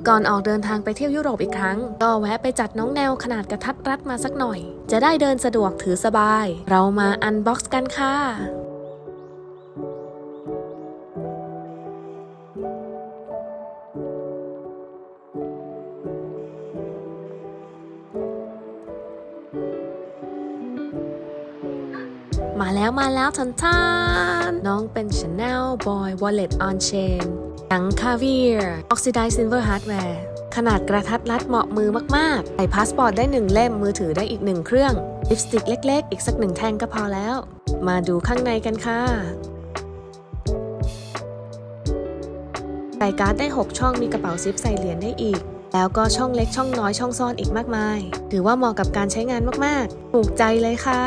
ก่อนออกเดินทางไปเที่ยวยุโรปอีกครั้งก็แวะไปจัดน้องแนวขนาดกระทัดรัดมาสักหน่อยจะได้เดินสะดวกถือสบายเรามาอันบ็อกซ์กันค่ะมาแล้วทันน้องเป็น Chanel Boy Wallet on Chain หนัง Caviar Oxidized Silver Hardware ขนาดกระทัดรัดเหมาะมือมากๆใส่พาสปอร์ตได้1เล่มมือถือได้อีก1เครื่องลิปสติกเล็กๆอีกสัก1แท่งก็พอแล้วมาดูข้างในกันค่ะใส่การ์ดได้6ช่องมีกระเป๋าซิปใส่เหรียญได้อีกแล้วก็ช่องเล็กช่องน้อยช่องซ่อนอีกมากมายถือว่าเหมาะกับการใช้งานมากๆถูกใจเลยค่ะ